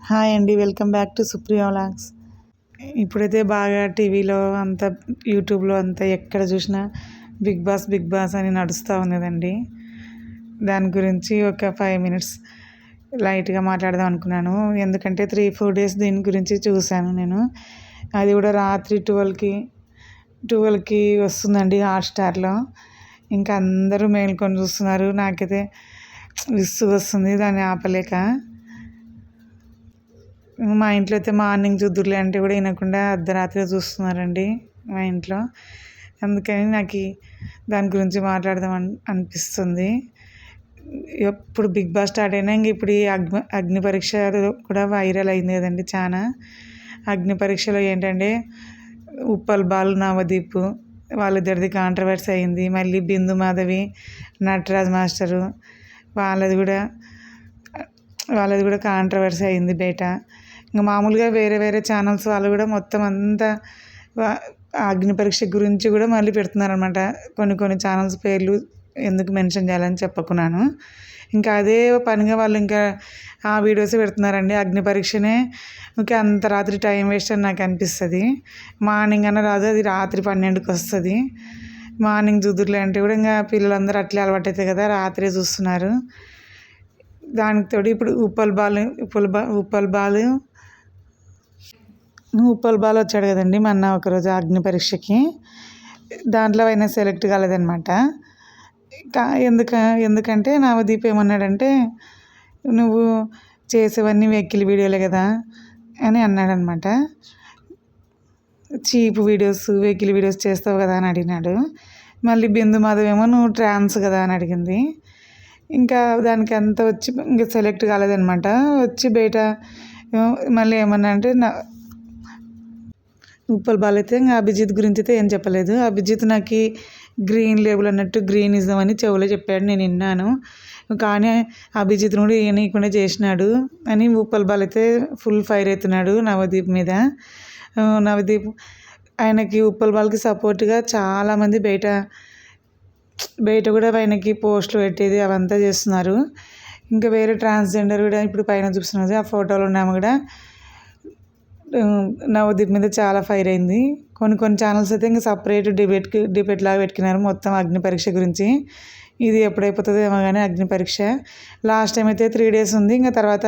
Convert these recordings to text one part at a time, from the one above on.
Hi అండి, welcome back to Supriya vlogs. ఇప్పుడైతే బాగా టీవీలో అంతా యూట్యూబ్లో అంతా ఎక్కడ చూసినా బిగ్ బాస్ అని నడుస్తూ ఉన్నదండి. దాని గురించి ఒక 5 మినిట్స్ లైట్గా మాట్లాడదాం అనుకున్నాను. ఎందుకంటే 3-4 డేస్ దీని గురించి చూశాను నేను. అది కూడా రాత్రి 12కి వస్తుందండి హాట్స్టార్లో. ఇంకా అందరూ మేల్కొని చూస్తున్నారు. నాకైతే విసుగు వస్తుంది దాన్ని ఆపలేక. మా ఇంట్లో అయితే మార్నింగ్ చూద్దురులే అంటే కూడా వినకుండా అర్ధరాత్రి చూస్తున్నారండి మా ఇంట్లో. అందుకని నాకు దాని గురించి మాట్లాడదాం అనిపిస్తుంది. ఎప్పుడు బిగ్ బాస్ స్టార్ట్ అయినా ఇంక ఇప్పుడు ఈ అగ్ని పరీక్ష కూడా వైరల్ అయింది కదండి చాలా. అగ్ని పరీక్షలో ఏంటంటే ఉప్పల్ బాలు నవదీప్ వాళ్ళిద్దరిది కాంట్రవర్సీ అయింది. మళ్ళీ బిందు మాధవి నటరాజ్ మాస్టరు వాళ్ళది కూడా కాంట్రవర్సీ అయింది బయట. ఇంకా మామూలుగా వేరే వేరే ఛానల్స్ వాళ్ళు కూడా మొత్తం అంతా అగ్ని పరీక్ష గురించి కూడా మళ్ళీ పెడుతున్నారు అనమాట. కొన్ని ఛానల్స్ పేర్లు ఎందుకు మెన్షన్ చేయాలని చెప్పకున్నాను. ఇంకా అదే పనిగా వాళ్ళు ఇంకా ఆ వీడియోస్ పెడుతున్నారండి. అగ్ని పరీక్షనే ఇంకా అంత రాత్రి టైం వేస్ట్ అని నాకు అనిపిస్తుంది. మార్నింగ్ అన్న రాదు, అది రాత్రి 12కి వస్తుంది. మార్నింగ్ చూద్దురులే అంటే కూడా ఇంకా పిల్లలందరూ అట్లే అలవాటు అవుతాయి కదా, రాత్రే చూస్తున్నారు. దానికి తోడు ఇప్పుడు ఉప్పల్ బాలు వచ్చాడు కదండి మొన్న ఒకరోజు అగ్ని పరీక్షకి. దాంట్లో ఆయన సెలెక్ట్ కాలేదనమాట. ఎందుకంటే నవదీప్ ఏమన్నాడంటే, నువ్వు చేసేవన్నీ వెకిలి వీడియోలే కదా అని అన్నాడనమాట. చీప్ వీడియోస్, వెకిలి వీడియోస్ చేస్తావు కదా అని అడిగినాడు. మళ్ళీ బిందు మాధవ్ ఏమో నువ్వు ట్రాన్స్ కదా అని అడిగింది. ఇంకా దానికి అంతా వచ్చి ఇంకా సెలెక్ట్ కాలేదనమాట. వచ్చి బయట మళ్ళీ ఏమన్నా అంటే ఉప్పల్ బాలు అయితే ఇంకా అభిజిత్ గురించి అయితే ఏం చెప్పలేదు. అభిజిత్ నాకు గ్రీన్ లేబుల్ అన్నట్టు గ్రీనిజం అని చెవులో చెప్పాడు, నేను విన్నాను. కానీ అభిజిత్ కూడా ఈయనకుండా చేసినాడు అని ఉప్పల్ బాలు అయితే ఫుల్ ఫైర్ అవుతున్నాడు నవదీప్ మీద. నవదీప్ ఆయనకి ఉప్పల్ బాల్కి సపోర్ట్గా చాలామంది బయట కూడా ఆయనకి పోస్టులు పెట్టేది అవంతా చేస్తున్నారు. ఇంకా వేరే ట్రాన్స్జెండర్ కూడా ఇప్పుడు పైన చూస్తున్నది ఆ ఫోటోలో ఉన్నాము కూడా నవదీప్ మీద చాలా ఫైర్ అయింది. కొన్ని ఛానల్స్ అయితే ఇంకా సపరేట్ డిబేట్ లాగా పెట్టుకున్నారు మొత్తం అగ్ని పరీక్ష గురించి. ఇది ఎప్పుడైపోతుందో ఏమో కానీ అగ్ని పరీక్ష. లాస్ట్ టైం అయితే 3 days ఉంది. ఇంకా తర్వాత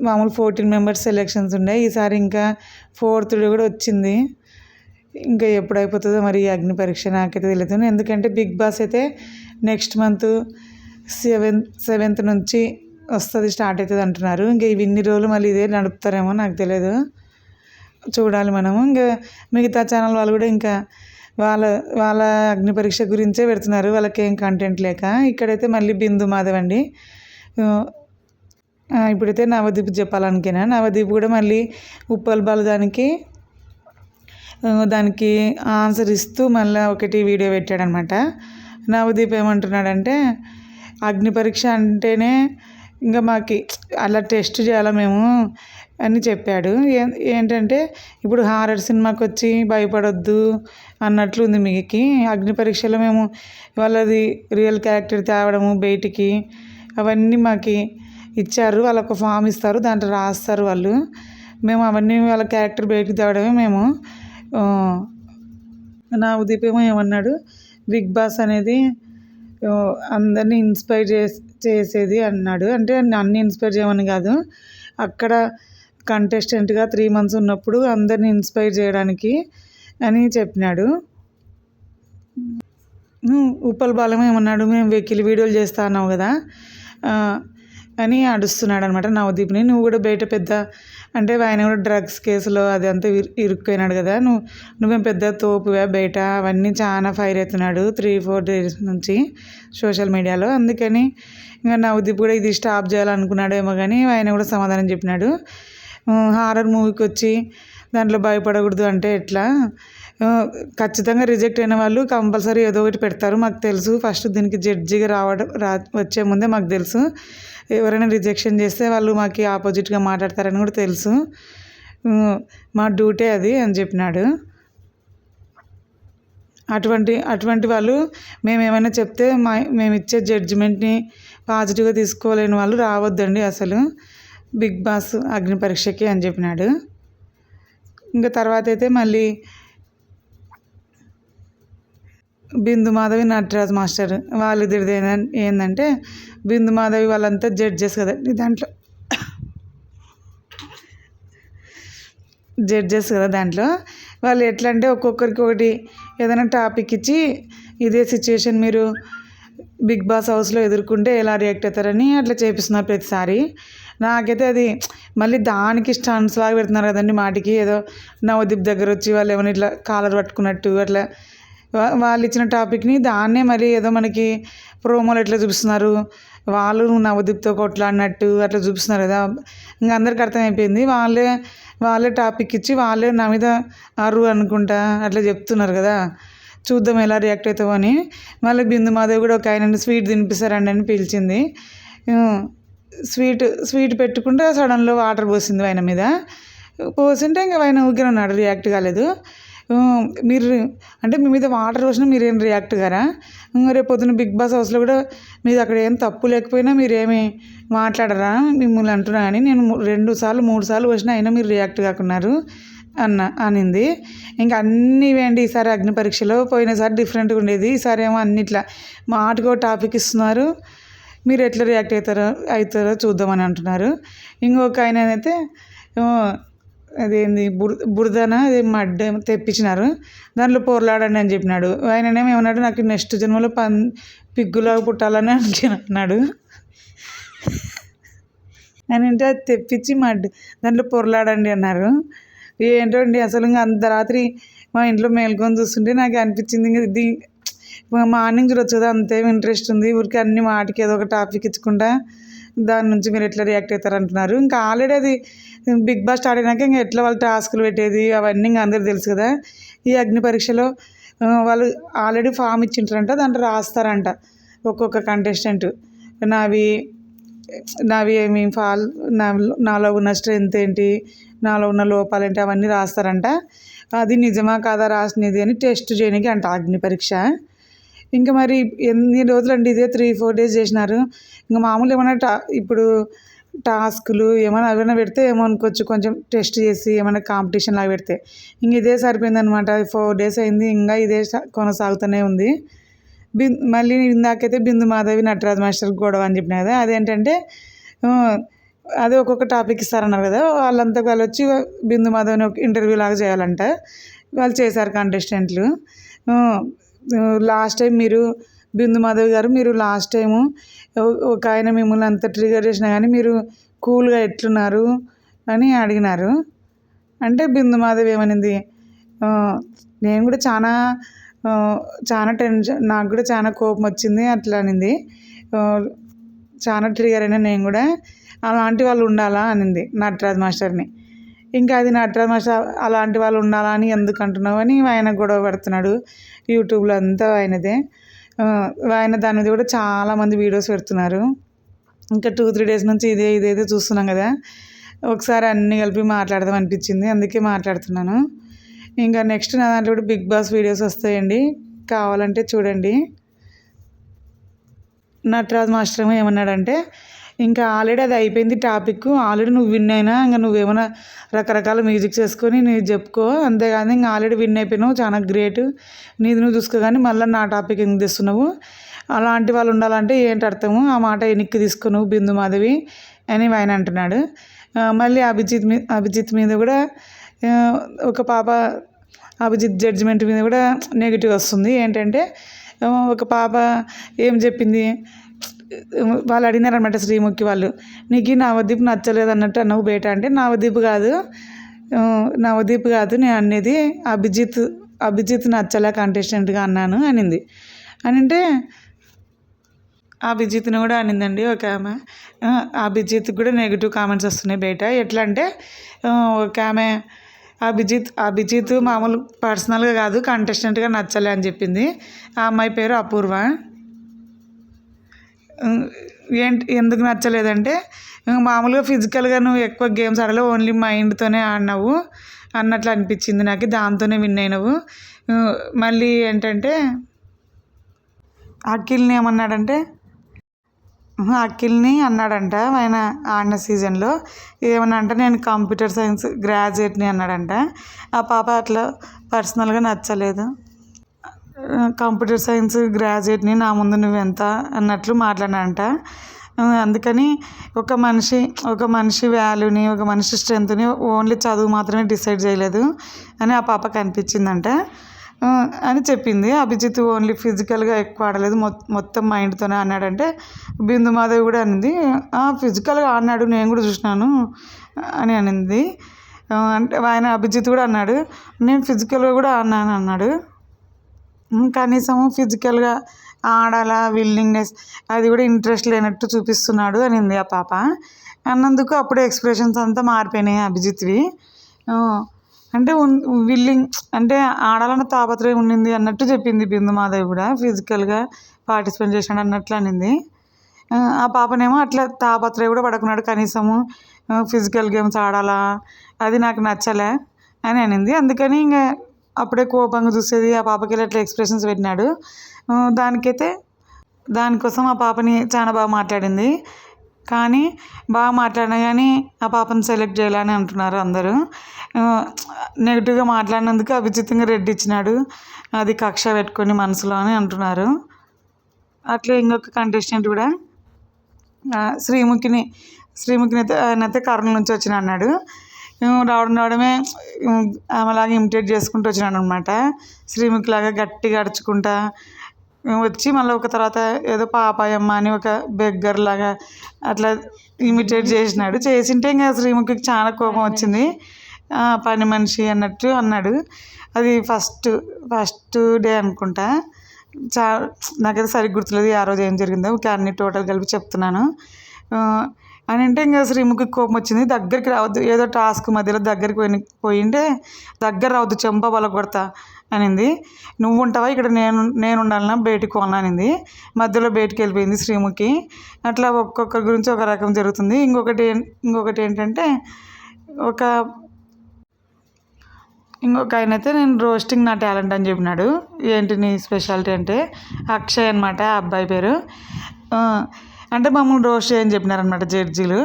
మామూలు 14 members సెలెక్షన్స్ ఉన్నాయి. ఈసారి ఇంకా 4th డే కూడా వచ్చింది. ఇంకా ఎప్పుడైపోతుందో మరి ఈ అగ్ని పరీక్ష నాకైతే తెలియదు. ఎందుకంటే బిగ్ బాస్ అయితే నెక్స్ట్ మంత్ 7th నుంచి వస్తుంది, స్టార్ట్ అవుతుంది అంటున్నారు. ఇంకా ఇన్ని రోజులు మళ్ళీ ఇదే నడుపుతారేమో నాకు తెలియదు, చూడాలి మనము. ఇంకా మిగతా ఛానల్ వాళ్ళు కూడా ఇంకా వాళ్ళ అగ్ని పరీక్ష గురించే పెడుతున్నారు, వాళ్ళకేం కంటెంట్ లేక. ఇక్కడైతే మళ్ళీ బిందు మాధవ్ అండి. ఇప్పుడైతే నవదీప్ చెప్పాలనుకున్నా. నవదీప్ కూడా మళ్ళీ ఉప్పల్ బాలు దానికి ఆన్సర్ ఇస్తూ మళ్ళీ ఒకటి వీడియో పెట్టాడనమాట. నవదీప్ ఏమంటున్నాడంటే, అగ్ని పరీక్ష అంటేనే ఇంకా మాకు అలా టెస్ట్ చేయాలా మేము అని చెప్పాడు. ఏంటంటే ఇప్పుడు హారర్ సినిమాకి వచ్చి భయపడొద్దు అన్నట్లు ఉంది మీకు. అగ్ని పరీక్షలో మేము వాళ్ళది రియల్ క్యారెక్టర్ తేవడము బయటికి అవన్నీ మాకు ఇచ్చారు. వాళ్ళొక ఫామ్ ఇస్తారు, దాంట్లో రాస్తారు వాళ్ళు. మేము అవన్నీ వాళ్ళ క్యారెక్టర్ బయటికి తేవడమే మేము. నవదీప్ ఏమన్నాడు, బిగ్ బాస్ అనేది అందరినీ ఇన్స్పైర్ చేసేది అన్నాడు. అంటే అన్ని ఇన్స్పైర్ చేయమని కాదు, అక్కడ కంటెస్టెంట్గా 3 months ఉన్నప్పుడు అందరిని ఇన్స్పైర్ చేయడానికి అని చెప్పినాడు. ఉప్పల్ బాలు ఏమన్నాడు, మేము వెకిలి వీడియోలు చేస్తా అన్నావు కదా అని అడుస్తున్నాడు అనమాట నవదీప్ని. నువ్వు కూడా బయట పెద్ద అంటే ఆయన కూడా డ్రగ్స్ కేసులో అది అంతా ఇరుక్కుపోయినాడు కదా, నువ్వేం పెద్ద తోపువే బయట అవన్నీ చాలా ఫైర్ అవుతున్నాడు 3-4 days నుంచి సోషల్ మీడియాలో. అందుకని ఇంకా నవదీప్ కూడా ఇది స్టాప్ చేయాలనుకున్నాడు ఏమో కానీ ఆయన కూడా సమాధానం చెప్పినాడు. హారర్ మూవీకి వచ్చి దాంట్లో భయపడకూడదు అంటే ఎట్లా, ఖచ్చితంగా రిజెక్ట్ అయిన వాళ్ళు కంపల్సరీ ఏదో ఒకటి పెడతారు మాకు తెలుసు. ఫస్ట్ దీనికి జడ్జిగా వచ్చే ముందే మాకు తెలుసు, ఎవరైనా రిజెక్షన్ చేస్తే వాళ్ళు మాకు ఆపోజిట్గా మాట్లాడతారని కూడా తెలుసు, మా డ్యూటీ అది అని చెప్పినాడు. అటువంటి వాళ్ళు మేము ఏమైనా చెప్తే మేము ఇచ్చే జడ్జిమెంట్ని పాజిటివ్గా తీసుకోలేని వాళ్ళు రావద్దండి అసలు. బిగ్ బాస్ అగ్ని పరీక్షకి అని చెప్పినాడు. ఇంకా తర్వాత అయితే మళ్ళీ బిందు మాధవి నటరాజ్ మాస్టర్ వాళ్ళిద్దరిది ఏంటంటే బిందు మాధవి వాళ్ళంతా జడ్జెస్ కదండి దాంట్లో, దాంట్లో వాళ్ళు ఎట్లా అంటే ఒక్కొక్కరికి ఒకటి ఏదైనా టాపిక్ ఇచ్చి ఇదే సిచ్యువేషన్ మీరు బిగ్ బాస్ హౌస్లో ఎదుర్కొంటే ఎలా రియాక్ట్ అవుతారని అట్లా చేపిస్తున్నారు ప్రతిసారి. నాకైతే అది మళ్ళీ దానికి స్టన్స్ లాగా పెడుతున్నారు కదండి మాటికి. ఏదో నవదీప్ దగ్గర వచ్చి వాళ్ళు ఏమైనా ఇట్లా కాలర్ పట్టుకున్నట్టు అట్లా వాళ్ళు ఇచ్చిన టాపిక్ని దాన్నే మరి ఏదో మనకి ప్రోమోలు ఎట్లా చూపిస్తున్నారు, వాళ్ళు నవదీప్తో కొట్లాడినట్టు అట్లా చూపిస్తున్నారు కదా. ఇంకా అందరికి అర్థమైపోయింది వాళ్ళే టాపిక్ ఇచ్చి వాళ్ళే నా మీద అనుకుంటా అట్లా చెప్తున్నారు కదా, చూద్దాం ఎలా రియాక్ట్ అవుతావు అని. మళ్ళీ బిందు మాధవి కూడా ఒక ఆయన స్వీట్ తినిపిస్తారండి అని పిలిచింది. స్వీట్ పెట్టుకుంటే సడన్లో వాటర్ పోసింది ఆయన మీద. పోసింటే ఇంకా ఆయన ఊరికే ఉన్నాడు, రియాక్ట్ కాలేదు. మీరు అంటే మీ మీద వాటర్ పోసినా మీరేం రియాక్ట్ కారా? రేపు పొద్దున్న బిగ్ బాస్ హౌస్లో కూడా మీది అక్కడ ఏం తప్పు లేకపోయినా మీరేమి మాట్లాడరా మిమ్మల్ని అంటున్నా కానీ నేను 2 సార్లు 3 సార్లు పోసినా అయినా మీరు రియాక్ట్ కాకున్నారు అనింది. ఇంకా అన్నీ వేయండి ఈసారి అగ్ని పరీక్షలో, పోయినసారి డిఫరెంట్గా ఉండేది, ఈసారి ఏమో అన్నిట్లా మాటకో టాపిక్ ఇస్తున్నారు, మీరు ఎట్లా రియాక్ట్ అవుతారో చూద్దామని అంటున్నారు. ఇంకొక ఆయన అయితే అదేంది బురదన అదే మడ్డ తెప్పించినారు, దాంట్లో పోర్లాడండి అని చెప్పినాడు. ఆయననేమో ఏమన్నాడు, నాకు నెక్స్ట్ జన్మలో పిగ్గులాగా పుట్టాలని అన్నాడు. అని అంటే అది తెప్పించి దాంట్లో పొరలాడండి అన్నారు. ఏంటో అండి అసలు ఇంకా అంత రాత్రి మా ఇంట్లో మేల్కొని చూస్తుంటే నాకు అనిపించింది ఇంకా మార్నింగ్ చూడొచ్చు కదా, అంతేం ఇంట్రెస్ట్ ఉంది, ఊరికి అన్ని వాటికి ఏదో ఒక టాపిక్ ఇచ్చుకుంటా దాని నుంచి మీరు ఎట్లా రియాక్ట్ అవుతారు అంటున్నారు. ఇంకా ఆల్రెడీ అది బిగ్ బాస్ స్టార్ట్ అయినాక ఇంకా ఎట్లా వాళ్ళు టాస్కులు పెట్టేది అవన్నీ ఇంకా అందరికి తెలుసు కదా. ఈ అగ్ని పరీక్షలో వాళ్ళు ఆల్రెడీ ఫామ్ ఇచ్చింటారంట, దాంట్లో రాస్తారంట ఒక్కొక్క కంటెస్టెంట్ నావి ఏమి నాలో ఉన్న స్ట్రెంత్ ఏంటి, నాలో ఉన్న లోపాలు ఏంటి అవన్నీ రాస్తారంట. అది నిజమా కాదా రాసినది అని టెస్ట్ చేయడానికి అంట అగ్ని పరీక్ష. ఇంకా మరి ఎన్ని రోజులు అండి, ఇదే 3-4 డేస్ చేసినారు. ఇంకా మామూలు ఏమైనా ఇప్పుడు టాస్కులు ఏమైనా పెడితే ఏమో అనుకోవచ్చు, కొంచెం టెస్ట్ చేసి ఏమైనా కాంపిటీషన్ లాగా పెడితే. ఇంక ఇదే సరిపోయిందనమాట. 4 డేస్ అయింది, ఇంకా ఇదే కొనసాగుతూనే ఉంది. మళ్ళీ ఇందాకైతే బిందు మాధవి నటరాజ్ మాస్టర్ గొడవ అని చెప్పిన కదా, అదేంటంటే అదే ఒక్కొక్క టాపిక్ ఇస్తారన్నారు కదా, వాళ్ళంతా వాళ్ళు వచ్చి బిందు మాధవిని ఒక ఇంటర్వ్యూ లాగా చేయాలంట. వాళ్ళు చేశారు కంటెస్టెంట్లు. లాస్ట్ టైం బిందు మాధవి గారు మీరు లాస్ట్ టైము ఒక ఆయన మిమ్మల్ని అంత ట్రిగర్ చేసినా కానీ మీరు కూల్గా ఎట్లున్నారు అని అడిగినారు. అంటే బిందు మాధవి ఏమనింది, నేను కూడా చాలా టెన్షన్, నాకు కూడా చాలా కోపం వచ్చింది అట్లా అనింది, చాలా ట్రిగర్ అయినా నేను కూడా, అలాంటి వాళ్ళు ఉండాలా అనింది నటరాజ్ మాస్టర్ని. ఇంకా అది నటరాజ్ మాస్టర్ అలాంటి వాళ్ళు ఉండాలా అని ఎందుకు అంటున్నావు అని ఆయన గొడవ పడుతున్నాడు. యూట్యూబ్లో అంతా ఆయనదే. ఆయన దాని మీద కూడా చాలామంది వీడియోస్ పెడుతున్నారు. ఇంకా 2-3 డేస్ నుంచి ఇదేదో చూస్తున్నాం కదా, ఒకసారి అన్నీ కలిపి మాట్లాడదాం అనిపించింది, అందుకే మాట్లాడుతున్నాను. ఇంకా నెక్స్ట్ నా దాంట్లో కూడా బిగ్ బాస్ వీడియోస్ వస్తాయండి, కావాలంటే చూడండి. నటరాజ్ మాస్టర్ ఏమన్నాడంటే, ఇంకా ఆల్రెడీ అది అయిపోయింది టాపిక్, ఆల్రెడీ నువ్వు విన్ అయినా ఇంకా నువ్వేమైనా రకరకాల మ్యూజిక్ చేసుకొని నీకు చెప్పుకో, అంతేగాని ఇంకా ఆల్రెడీ విన్ అయిపోయినావు, చాలా గ్రేట్, నీది నువ్వు చూసుకో, కానీ మళ్ళీ నా టాపిక్ ఎందుకు తెస్తున్నావు, అలాంటి వాళ్ళు ఉండాలంటే ఏంటి అర్థము, ఆ మాట వెనక్కి తీసుకుని బిందు మాధవి అని ఆయన అంటున్నాడు. మళ్ళీ అభిజిత్ మీద కూడా ఒక పాప అభిజిత్ జడ్జిమెంట్ మీద కూడా నెగిటివ్ వస్తుంది. ఏంటంటే ఒక పాప ఏం చెప్పింది, వాళ్ళు అడిగినారనమాట శ్రీముఖి వాళ్ళు, నీకు నవదీప్ నచ్చలేదు అన్నట్టు అన్నావు బయట. అంటే నవదీప్ కాదు నేను అనేది అభిజిత్ నచ్చలే కంటెస్టెంట్గా అన్నాను అనింది. అంటే అభిజిత్ని కూడా అనిందండి ఒక ఆమె. అభిజిత్కి కూడా నెగిటివ్ కామెంట్స్ వస్తున్నాయి బయట. ఎట్లా అంటే ఒక ఆమె అభిజిత్ మామూలు పర్సనల్గా కాదు కంటెస్టెంట్గా నచ్చలే అని చెప్పింది. ఆ అమ్మాయి పేరు అపూర్వ. ఎందుకు నచ్చలేదంటే, మామూలుగా ఫిజికల్గా నువ్వు ఎక్కువ గేమ్స్ ఆడలేవు, ఓన్లీ మైండ్తోనే ఆడినావు అన్నట్లు అనిపించింది నాకు, దాంతోనే విన్ అయినావు. మళ్ళీ ఏంటంటే అఖిల్ని ఏమన్నాడంటే, అఖిల్ని అన్నాడంట ఆయన ఆడిన సీజన్లో. ఏమన్నా అంటే నేను కంప్యూటర్ సైన్స్ గ్రాడ్యుయేట్ని అన్నాడంట. ఆ పాప అట్లా పర్సనల్గా నచ్చలేదు. కంప్యూటర్ సైన్స్ గ్రాడ్యుయేట్ని, నా ముందు నువ్వెంత అన్నట్లు మాట్లాడాడంట. అందుకని ఒక మనిషి వాల్యూని, ఒక మనిషి స్ట్రెంగ్త్ని ఓన్లీ చదువు మాత్రమే డిసైడ్ చేయలేదు అని ఆ పాపకు అనిపించిందంట అని చెప్పింది. అభిజిత్ ఓన్లీ ఫిజికల్గా ఎక్కువ ఆడలేదు, మొత్తం మైండ్తోనే అన్నాడంటే బిందు మాధవి కూడా అనింది ఫిజికల్గా ఆడినాడు, నేను కూడా చూసినాను అని అనింది. అంటే ఆయన అభిజిత్ కూడా అన్నాడు నేను ఫిజికల్గా కూడా ఆడినాను అన్నాడు. కనీసము ఫిజికల్గా ఆడాలా విల్లింగ్నెస్ అది కూడా ఇంట్రెస్ట్ లేనట్టు చూపిస్తున్నాడు అనింది ఆ పాప. అన్నందుకు అప్పుడే ఎక్స్ప్రెషన్స్ అంతా మారిపోయినాయి అభిజిత్వి. అంటే విల్లింగ్ అంటే ఆడాలన్న తాపత్రయం ఉండింది అన్నట్టు చెప్పింది బిందు మాధవి కూడా. ఫిజికల్గా పార్టిసిపేట్ చేసినాడు అన్నట్లు అనింది. ఆ పాపనేమో అట్లా తాపత్రయం కూడా పడుకున్నాడు, కనీసము ఫిజికల్ గేమ్స్ ఆడాలా అది నాకు నచ్చలే అని అనింది. అందుకని ఇంకా అప్పుడే కోపంగా చూసేది ఆ పాపకి అట్లా ఎక్స్ప్రెషన్స్ పెట్టినాడు. దానికోసం ఆ పాపని చాలా బాగా మాట్లాడింది. కానీ బాగా మాట్లాడినా కానీ ఆ పాపని సెలెక్ట్ చేయాలని అంటున్నారు అందరూ. నెగిటివ్గా మాట్లాడినందుకు అభిజిత్తుగా రెడ్ ఇచ్చినాడు, అది కక్ష పెట్టుకొని మనసులో అని అంటున్నారు. అట్లే ఇంకొక కంటెస్టెంట్ కూడా శ్రీముఖిని అయితే ఆయనైతే కర్నూలు నుంచి వచ్చిన అన్నాడు. రావడమే ఆమెలాగా ఇమిటేట్ చేసుకుంటూ వచ్చినాడు అనమాట. శ్రీముఖిలాగా గట్టిగా అడుచుకుంటా వచ్చి మళ్ళీ ఒక తర్వాత ఏదో పాపాయమ్మ అని ఒక బెగ్గర్ లాగా అట్లా ఇమిటేట్ చేసినాడు. చేసింటే ఇంకా శ్రీముఖికి చాలా కోపం వచ్చింది. పని మనిషి అన్నట్టు అన్నాడు. అది ఫస్ట్ డే అనుకుంటా. నాకైతే సరిగ్గా గుర్తులేదు ఆ రోజు ఏం జరిగిందో, అన్ని టోటల్ కలిపి చెప్తున్నాను. అని అంటే ఇంకా శ్రీముఖికి కోపం వచ్చింది. దగ్గరికి రావద్దు, ఏదో టాస్క్ మధ్యలో దగ్గరికి పోయింటే దగ్గర రావద్దు, చెంప బలకొడతా అనింది. నువ్వు ఉంటావా ఇక్కడ, నేను ఉండాలన్నా బయటికి పోవాలన్నా అనింది. మధ్యలో బయటికి వెళ్ళిపోయింది శ్రీముఖి. అట్లా ఒక్కొక్కరి గురించి ఒక రకం జరుగుతుంది. ఇంకొకటి ఏంటంటే ఇంకొక ఆయన అయితే నేను రోస్టింగ్ నా టాలెంట్ అని చెప్పినాడు. ఏంటి నీ స్పెషాలిటీ అంటే అక్షయ్ అనమాట ఆ అబ్బాయి పేరు. అంటే మమ్మల్ని రోస్ట్ చేయని చెప్పినారనమాట జడ్జీలు.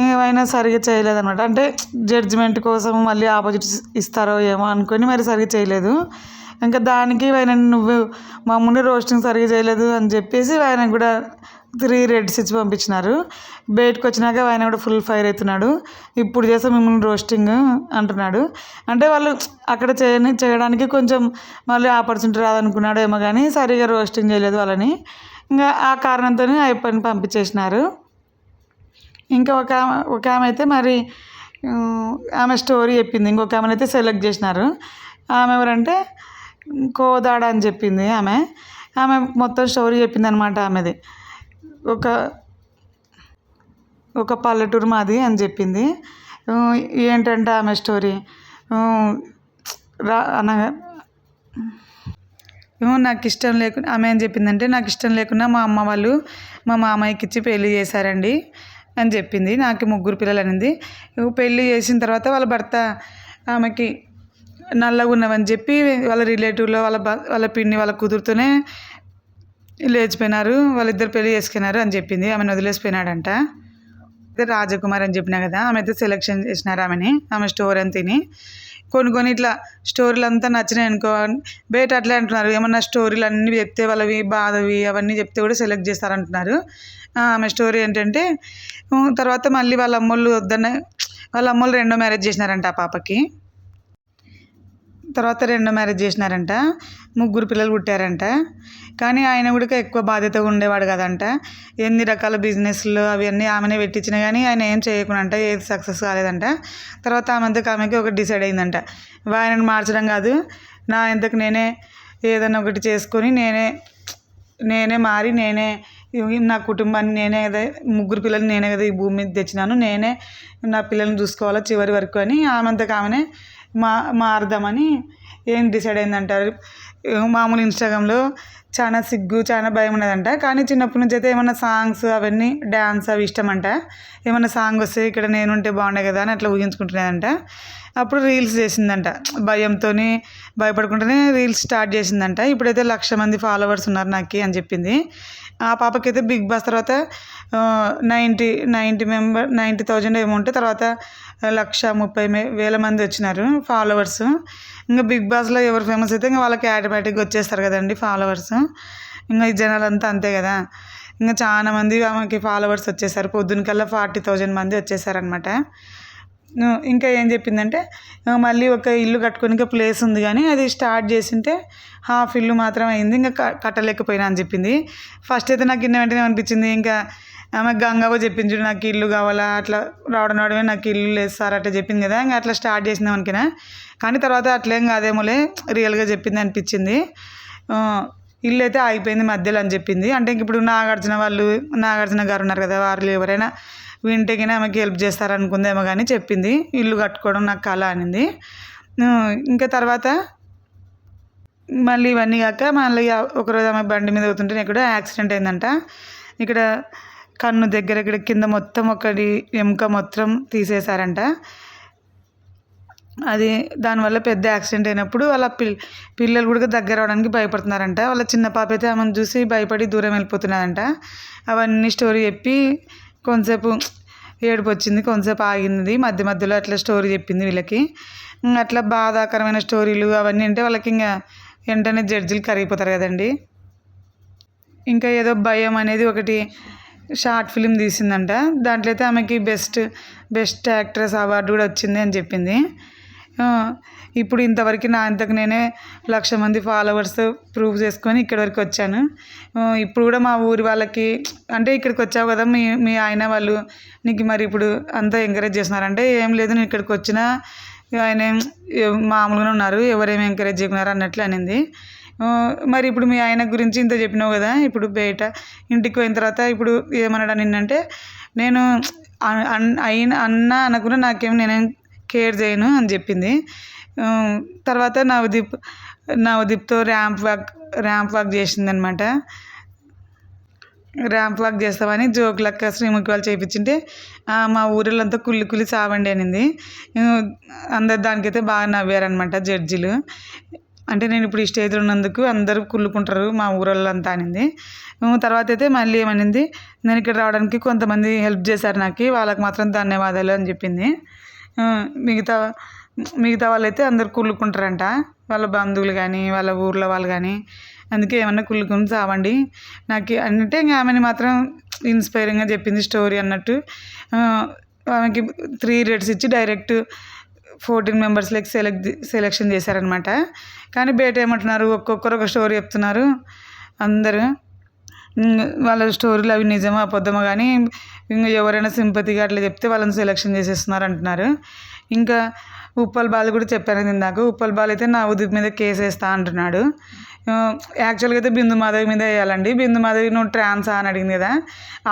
ఏమైనా సరిగ్గా చేయలేదన్నమాట. అంటే జడ్జిమెంట్ కోసం మళ్ళీ ఆపోజిట్ ఇస్తారో ఏమో అనుకొని మరి సరిగ్గా చేయలేదు. ఇంకా దానికి ఆయన నువ్వు మమ్మల్ని రోస్టింగ్ సరిగ్గా చేయలేదు అని చెప్పేసి ఆయన కూడా 3 రెడ్స్ ఇచ్చి పంపించినారు. బయటకు వచ్చినాక ఆయన కూడా ఫుల్ ఫైర్ అవుతున్నాడు. ఇప్పుడు చేస్తే మిమ్మల్ని రోస్టింగ్ అంటున్నాడు. అంటే వాళ్ళు అక్కడ చేయడానికి కొంచెం మళ్ళీ ఆపర్చునిటీ రాదనుకున్నాడు ఏమో కానీ సరిగ్గా రోస్టింగ్ చేయలేదు వాళ్ళని. ఇంకా ఆ కారణంతోనే అయిపోయి పంపించేసినారు. ఇంకా ఒక ఆమె అయితే మరి ఆమె స్టోరీ చెప్పింది. ఇంకొక ఆమెను అయితే సెలెక్ట్ చేసినారు. ఆమె ఎవరంటే కోదాడ అని చెప్పింది. ఆమె మొత్తం స్టోరీ చెప్పింది అనమాట. ఆమెది ఒక పల్లెటూరు మాది అని చెప్పింది. ఏంటంటే ఆమె స్టోరీ అనగా నాకు ఇష్టం లేకుండా ఆమె ఏం చెప్పిందంటే, నాకు ఇష్టం లేకుండా మా అమ్మ వాళ్ళు మా మామయ్యకి ఇచ్చి పెళ్ళి చేశారండి అని చెప్పింది. నాకు 3 పిల్లలు అనింది. పెళ్ళి చేసిన తర్వాత వాళ్ళ భర్త ఆమెకి నల్లగా ఉన్నవని చెప్పి వాళ్ళ రిలేటివ్లో వాళ్ళ పిన్ని వాళ్ళ కూతురుతోనే లేచిపోయినారు, వాళ్ళిద్దరు పెళ్ళి చేసుకున్నారు అని చెప్పింది. ఆమెను వదిలేసిపోయినాడంట. అయితే రాజకుమార్ అని చెప్పినా కదా, ఆమె అయితే సెలెక్షన్ చేసినారు ఆమె స్టోరీ అంతని. కొన్ని ఇట్లా స్టోరీలు అంతా నచ్చినాయి అనుకో, బయట అట్లే అంటున్నారు. ఏమన్నా స్టోరీలు అన్నీ చెప్తే వాళ్ళవి బాధవి అవన్నీ చెప్తే కూడా సెలెక్ట్ చేస్తారంటున్నారు. ఆమె స్టోరీ ఏంటంటే తర్వాత మళ్ళీ వాళ్ళ అమ్మోళ్ళు రెండో మ్యారేజ్ చేసినారంట ఆ పాపకి. తర్వాత రెండో మ్యారేజ్ చేసినారంట. 3 పిల్లలు పుట్టారంట. కానీ ఆయన కూడా ఎక్కువ బాధ్యతగా ఉండేవాడు కదంట. ఎన్ని రకాల బిజినెస్లు అవన్నీ ఆమెనే పెట్టించినా కానీ ఆయన ఏం చేయకుండా ఏది సక్సెస్ కాలేదంట. తర్వాత ఆమెకి ఒకటి డిసైడ్ అయిందంట, ఆయనను మార్చడం కాదు, నా ఎంతకు నేనే ఏదైనా ఒకటి చేసుకొని నేనే మారి నా కుటుంబాన్ని నేనే కదా, 3 పిల్లలు నేనే కదా ఈ భూమి మీద తెచ్చినాను, నేనే నా పిల్లల్ని చూసుకోవాలా చివరి వరకు అని ఆమెనే మారుదామని ఏం డిసైడ్ అయిందంటారు. మామూలు ఇన్స్టాగ్రామ్లో చాలా సిగ్గు చాలా భయం ఉన్నదంట. కానీ చిన్నప్పటి నుంచి అయితే ఏమన్నా సాంగ్స్ అవన్నీ డ్యాన్స్ అవి ఇష్టమంట. ఏమన్నా సాంగ్ వస్తే ఇక్కడ నేనుంటే బాగుండే కదా అని అట్లా ఊహించుకుంటున్నదంట. అప్పుడు రీల్స్ చేసిందంట. భయంతోని భయపడుకుంటూనే రీల్స్ స్టార్ట్ చేసిందంట. ఇప్పుడైతే 1,00,000 మంది ఫాలోవర్స్ ఉన్నారు నాకు అని చెప్పింది. ఆ పాపకైతే బిగ్ బాస్ తర్వాత 90,000 ఏమో ఉంటే తర్వాత 1,30,000 మంది వచ్చినారు ఫాలోవర్స్. ఇంకా బిగ్ బాస్లో ఎవరు ఫేమస్ అయితే ఇంకా వాళ్ళకి ఆటోమేటిక్గా వచ్చేస్తారు కదండి ఫాలోవర్స్. ఇంకా ఈ జనాలంతా అంతే కదా. ఇంకా చాలా మంది ఆమెకి ఫాలోవర్స్ వచ్చేసారు. పొద్దునకల్లా 40,000 మంది వచ్చేసారనమాట. ఇంకా ఏం చెప్పిందంటే మళ్ళీ ఒక ఇల్లు కట్టుకోనికి ప్లేస్ ఉంది కానీ అది స్టార్ట్ చేసింటే హాఫ్ ఇల్లు మాత్రం అయింది, ఇంకా కట్టలేకపోయినా అని చెప్పింది. ఫస్ట్ అయితే నాకు ఇన్న వెంటనే అనిపించింది, ఇంకా ఆమె గంగవ్వ చెప్పింది చూడు నాకు ఇల్లు కావాలా అట్లా రావడమే నాకు ఇల్లు లేదు సార్ అట్లా చెప్పింది కదా, ఇంకా అట్లా స్టార్ట్ చేసిందాం అనుకున్నా. కానీ తర్వాత అట్లేం కాదేమోలే రియల్గా చెప్పింది అనిపించింది. ఇల్లు అయితే ఆగిపోయింది మధ్యలో అని చెప్పింది. అంటే ఇంక ఇప్పుడు నాగార్జున గారు ఉన్నారు కదా, వాళ్ళు ఎవరైనా వింటేకినే ఆమెకి హెల్ప్ చేస్తారనుకుందేమో కానీ చెప్పింది ఇల్లు కట్టుకోవడం నాకు కళ అనింది. ఇంకా తర్వాత మళ్ళీ ఇవన్నీ కాక మళ్ళీ ఒకరోజు ఆమె బండి మీద అవుతుంటే ఇక్కడ యాక్సిడెంట్ అయిందంట. ఇక్కడ కన్ను దగ్గర ఇక్కడ కింద మొత్తం ఒకటి ఎముక మొత్తం తీసేశారంట. అది దానివల్ల పెద్ద యాక్సిడెంట్ అయినప్పుడు వాళ్ళ పిల్లలు కూడా దగ్గర అవడానికి భయపడుతున్నారంట. వాళ్ళ చిన్న పాప అయితే ఆమెను చూసి భయపడి దూరం వెళ్ళిపోతున్నదంట. అవన్నీ స్టోరీ చెప్పి కొంతసేపు ఏడుపు వచ్చింది, కొంతసేపు ఆగింది, మధ్య మధ్యలో అట్లా స్టోరీ చెప్పింది వీళ్ళకి. అట్లా బాధాకరమైన స్టోరీలు అవన్నీ అంటే వాళ్ళకి ఇంకా వెంటనే జడ్జిలు కరిగిపోతారు కదండి. ఇంకా ఏదో భయం అనేది ఒకటి షార్ట్ ఫిలిం తీసిందంట. దాంట్లో అయితే ఆమెకి బెస్ట్ యాక్ట్రెస్ అవార్డు కూడా వచ్చింది అని చెప్పింది. ఇప్పుడు ఇంతవరకు నా అంతకు నేనే 1,00,000 మంది ఫాలోవర్స్ ప్రూవ్ చేసుకొని ఇక్కడి వరకు వచ్చాను. ఇప్పుడు కూడా మా ఊరి వాళ్ళకి అంటే ఇక్కడికి వచ్చావు కదా మీ ఆయన వాళ్ళు నీకు మరి ఇప్పుడు అంతా ఎంకరేజ్ చేస్తున్నారంటే ఏం లేదు, నేను ఇక్కడికి వచ్చినా ఆయన మామూలుగానే ఉన్నారు, ఎవరేమి ఎంకరేజ్ చేయకున్నారు అన్నట్లు అనింది. మరి ఇప్పుడు మీ ఆయన గురించి ఇంత చెప్పినావు కదా, ఇప్పుడు బయట ఇంటికి పోయిన తర్వాత ఇప్పుడు ఏమన్నాడు నిన్నంటే నేను అన్న అనుకున్నా నాకేం నేనేం కేర్ చేయను అని చెప్పింది. తర్వాత నవదీప్తో ర్యాంప్ వాక్ చేసిందనమాట. ర్యాంప్ వాక్ చేస్తామని జోకులక్క శ్రీముఖి వాళ్ళు చేయించింటే మా ఊరిళ్ళంతా కుళ్ళి సావండి అనింది. అందరు దానికైతే బాగా నవ్వారనమాట జడ్జిలు. అంటే నేను ఇప్పుడు ఈ స్టేజ్లో ఉన్నందుకు అందరూ కుళ్ళుకుంటారు మా ఊరోళ్ళంతా అనింది. తర్వాత అయితే మళ్ళీ ఏమనింది, నేను ఇక్కడ రావడానికి కొంతమంది హెల్ప్ చేశారు నాకు, వాళ్ళకి మాత్రం ధన్యవాదాలు అని చెప్పింది. మిగతా వాళ్ళైతే అందరు కుళ్ళుకుంటారంట, వాళ్ళ బంధువులు కానీ వాళ్ళ ఊర్లో వాళ్ళు కానీ. అందుకే ఏమన్నా కుళ్ళుకుని చావండి నాకు అంటే ఇంకా ఆమెని మాత్రం ఇన్స్పైరింగ్గా చెప్పింది స్టోరీ అన్నట్టు. ఆమెకి 3 రేట్స్ ఇచ్చి డైరెక్ట్ 14 మెంబర్స్లోకి సెలెక్షన్ చేశారనమాట. కానీ బయట ఏమంటున్నారు, ఒక్కొక్కరు ఒక స్టోరీ చెప్తున్నారు అందరూ. వాళ్ళ స్టోరీలు అవి నిజమో అబద్ధమో కానీ ఇంకా ఎవరైనా సింపతిగా అట్లా చెప్తే వాళ్ళని సెలెక్షన్ చేసేస్తున్నారు అంటున్నారు. ఇంకా ఉప్పల్ బాలు కూడా చెప్పాను ఇందాక. ఉప్పల్ బాలు అయితే నా ఉదిప్ మీద కేసు వేస్తా అంటున్నాడు. యాక్చువల్గా అయితే బిందు మాధవి మీద వేయాలండి. బిందు మాధవి నువ్వు ట్రాన్స్ అని అడిగింది కదా,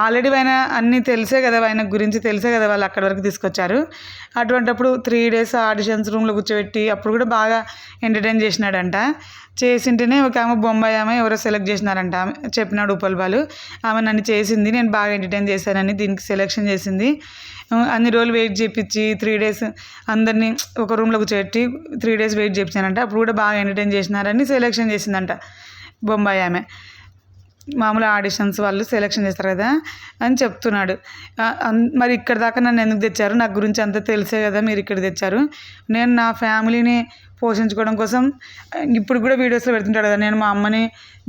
ఆల్రెడీ ఆయన అన్నీ తెలిసే కదా, ఆయన గురించి తెలిసే కదా వాళ్ళు అక్కడి వరకు తీసుకొచ్చారు. అటువంటిప్పుడు 3 days ఆడిషన్స్ రూమ్లో కూర్చోబెట్టి అప్పుడు కూడా బాగా ఎంటర్టైన్ చేసినాడంట. చేసింటేనే ఒక ఆమె బొంబాయి ఆమె ఎవరో సెలెక్ట్ చేసినారంట. ఆమె చెప్పినాడు ఉప్పల్ బాలు, ఆమె నన్ను చేసింది, నేను బాగా ఎంటర్టైన్ చేశానని దీనికి సెలెక్షన్ చేసింది. అన్ని రోజులు వెయిట్ చేయించి 3 days అందరినీ ఒక రూమ్లో కూర్చోబెట్టి 3 days వెయిట్ చేయించానంట. అప్పుడు కూడా బాగా ఎంటర్టైన్ చేసినారని సెలెక్షన్ చేసిందంట బొంబాయి ఆమె. మామూలు ఆడిషన్స్ వాళ్ళు సెలెక్షన్ చేస్తారు కదా అని చెప్తున్నాడు. మరి ఇక్కడ దాకా నన్ను ఎందుకు తెచ్చారు, నాకు గురించి అంతా తెలిసే కదా మీరు ఇక్కడ తెచ్చారు. నేను నా ఫ్యామిలీని పోషించుకోవడం కోసం ఇప్పుడు కూడా వీడియోస్లో పెడుతుంటాడు కదా, నేను మా అమ్మని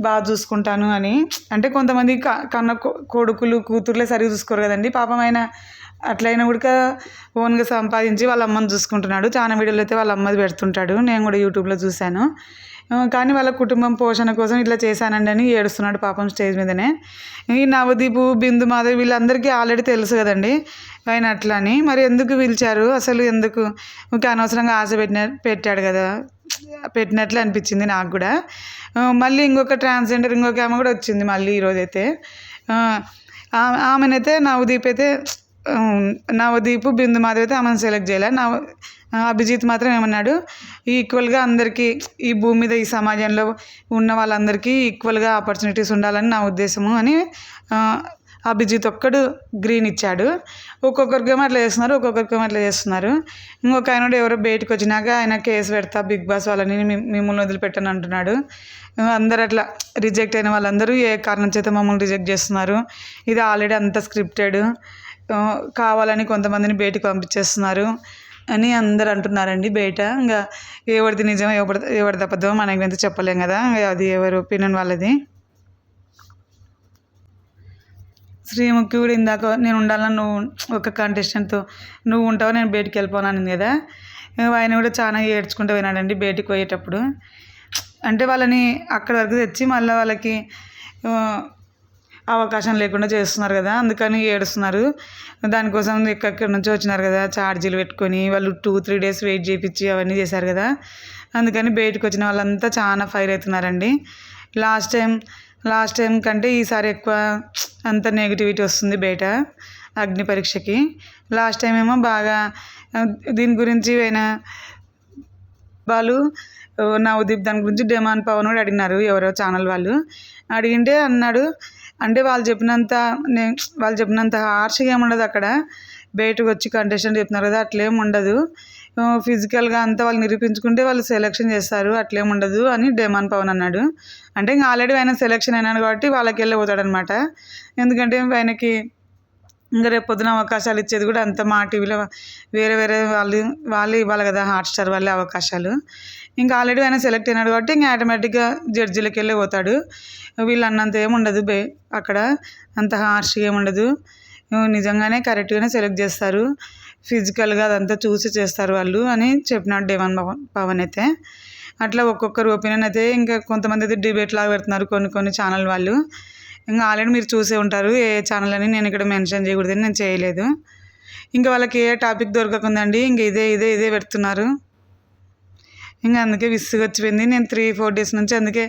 బాగా చూసుకుంటాను అని. అంటే కొంతమంది కన్న కొడుకులు కూతుర్లే సరిగ్గా చూసుకోరు కదండి. పాపం ఆయన అట్లయినా కూడా ఓన్గా సంపాదించి వాళ్ళ అమ్మని చూసుకుంటున్నాడు. చాలా వీడియోలు అయితే వాళ్ళ అమ్మది పెడుతుంటాడు, నేను కూడా యూట్యూబ్లో చూశాను. కానీ వాళ్ళ కుటుంబం పోషణ కోసం ఇట్లా చేశానండి అని ఏడుస్తున్నాడు పాపం స్టేజ్ మీదనే. ఈ నవదీపు బిందు మాధవి వీళ్ళందరికీ ఆల్రెడీ తెలుసు కదండి ఆయన అట్లా అని. మరి ఎందుకు పిలిచారు అసలు, ఎందుకు ఇంకా అనవసరంగా ఆశ పెట్టాడు కదా, పెట్టినట్లు అనిపించింది నాకు కూడా. మళ్ళీ ఇంకొక ట్రాన్స్జెండర్ ఇంకొక ఆమె కూడా వచ్చింది మళ్ళీ ఈరోజైతే. ఆమెనైతే నవదీప్ అయితే నవదీప్, బిందు మాధవి అయితే ఆమెను సెలెక్ట్ చేయలే. అభిజిత్ మాత్రం ఏమన్నాడు, ఈక్వల్గా అందరికీ ఈ భూమి మీద ఈ సమాజంలో ఉన్న వాళ్ళందరికీ ఈక్వల్గా ఆపర్చునిటీస్ ఉండాలని నా ఉద్దేశము అని అభిజిత్ ఒక్కడు గ్రీన్ ఇచ్చాడు. ఒక్కొక్కరికేమో అట్లా చేస్తున్నారు, ఒక్కొక్కరికేమో అట్లా చేస్తున్నారు. ఇంకొక ఆయన ఎవరో బయటకు వచ్చినాక ఆయన కేసు పెడతా బిగ్ బాస్ వాళ్ళని మిమ్మల్ని వదిలిపెట్టని అంటున్నాడు. అందరు అట్లా రిజెక్ట్ అయిన వాళ్ళందరూ ఏ కారణం చేత మమ్మల్ని రిజెక్ట్ చేస్తున్నారు, ఇది ఆల్రెడీ అంత స్క్రిప్టెడ్, కావాలని కొంతమందిని బయటకు పంపించేస్తున్నారు అని అందరు అంటున్నారండి బయట. ఇంకా ఎవరిది నిజం ఎవరిది అబద్ధమో మనకి ఎంత చెప్పలేం కదా, అది ఎవరి ఒపీనియన్ వాళ్ళది. శ్రీముఖి కూడా ఇందాక నేను ఉండాలని నువ్వు ఒక కంటెస్టెంట్తో నువ్వు ఉంటావు నేను బయటికి వెళ్ళిపోనాను కదా, ఆయన కూడా చాలా ఏడ్చుకుంటూ పోయినాడండి బయటికి పోయేటప్పుడు. అంటే వాళ్ళని అక్కడి వరకు తెచ్చి మళ్ళీ వాళ్ళకి అవకాశం లేకుండా చేస్తున్నారు కదా, అందుకని ఏడుస్తున్నారు. దానికోసం ఎక్కడి నుంచో వచ్చినారు కదా, ఛార్జీలు పెట్టుకొని వాళ్ళు 2-3 డేస్ వెయిట్ చేయించి అవన్నీ చేశారు కదా, అందుకని బయటకు వచ్చిన వాళ్ళంతా చాలా ఫైర్ అవుతున్నారండి. లాస్ట్ టైం కంటే ఈసారి ఎక్కువ అంత నెగిటివిటీ వస్తుంది బయట అగ్ని పరీక్షకి. లాస్ట్ టైం ఏమో బాగా దీని గురించి వాళ్ళు నవదీప్ దాని గురించి డిమాండ్ పవన్ కూడా అడిగినారు, ఎవరో ఛానల్ వాళ్ళు అడిగింటే అన్నాడు, అంటే వాళ్ళు చెప్పినంత హార్ష్గా ఏముండదు అక్కడ, బయటకు వచ్చి కంటెస్టెంట్ చెప్తున్నారు కదా అట్లేం ఉండదు, ఫిజికల్గా అంతా వాళ్ళు నిరూపించుకుంటే వాళ్ళు సెలెక్షన్ చేస్తారు, అట్లేం ఉండదు అని డిమాండ్ పవన్ అన్నాడు. అంటే ఇంకా ఆల్రెడీ ఆయన సెలెక్షన్ అయినాడు కాబట్టి వాళ్ళకి వెళ్ళిపోతాడనమాట. ఎందుకంటే ఆయనకి ఇంకా రేపు పొద్దున అవకాశాలు ఇచ్చేది కూడా అంత మా టీవీలో వేరే వాళ్ళు ఇవ్వాలి కదా, హాట్స్టార్ వాళ్ళే అవకాశాలు. ఇంకా ఆల్రెడీ ఆయన సెలెక్ట్ అయినాడు కాబట్టి ఇంకా ఆటోమేటిక్గా జడ్జిలకి వెళ్ళి పోతాడు. వీళ్ళు అన్నంత ఏముండదు అక్కడ, అంత హార్ష్గా ఏముండదు, నిజంగానే కరెక్ట్గానే సెలెక్ట్ చేస్తారు, ఫిజికల్గా అదంతా చూసి చేస్తారు వాళ్ళు అని చెప్పినాడు డిమాండ్ పవన్ అయితే. అట్లా ఒక్కొక్కరు ఒపీనియన్ అయితే ఇంకా కొంతమంది అయితే డిబేట్ లాగా పెడుతున్నారు కొన్ని ఛానల్ వాళ్ళు. ఇంకా ఆల్రెడీ మీరు చూసే ఉంటారు ఏ ఛానల్ అని, నేను ఇక్కడ మెన్షన్ చేయకూడదని నేను చేయలేదు. ఇంకా వాళ్ళకి ఏ టాపిక్ దొరకకుందండి ఇంక ఇదే పెడుతున్నారు. ఇంకా అందుకే విసుగు వచ్చిపోయింది. నేను 3-4 డేస్ నుంచి అందుకే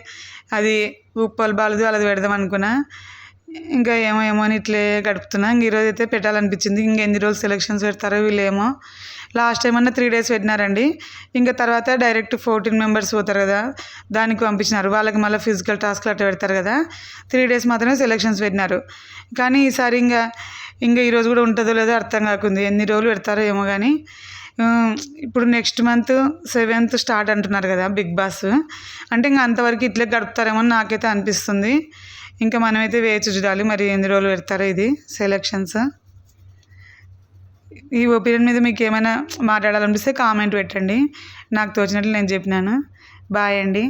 అది ఉప్పల్ బాలదు అలా పెడదాం అనుకున్నా, ఇంకా ఏమో అని ఇట్లే గడుపుతున్నా. ఇంక ఈరోజు అయితే పెట్టాలనిపించింది. ఇంక ఎన్ని రోజులు సెలెక్షన్స్ పెడతారో వీళ్ళేమో. లాస్ట్ టైం అన్న 3 డేస్ పెట్టినారండి, ఇంకా తర్వాత డైరెక్ట్ 14 మెంబర్స్ పోతారు కదా దానికి పంపించినారు, వాళ్ళకి మళ్ళీ ఫిజికల్ టాస్క్లు అట్లా పెడతారు కదా, 3 డేస్ మాత్రమే సెలెక్షన్స్ పెట్టినారు. కానీ ఈసారి ఇంకా ఈరోజు కూడా ఉంటుందో లేదో అర్థం కాకుంది, ఎన్ని రోజులు పెడతారో ఏమో. కానీ ఇప్పుడు నెక్స్ట్ మంత్ 7th స్టార్ట్ అంటున్నారు కదా బిగ్ బాస్, అంటే ఇంకా అంతవరకు ఇట్లే గడుపుతారేమో అని నాకైతే అనిపిస్తుంది. ఇంకా మనమైతే వేచి చూడాలి మరి ఎన్ని రోజులు పెడతారో ఇది సెలెక్షన్స్. ఈ ఒపీనియన్ మీద మీకు ఏమైనా మాట్లాడాలనిపిస్తే కామెంట్ పెట్టండి, నాకు తోచినట్లు నేను చెప్పినాను. బాయ్ అండి.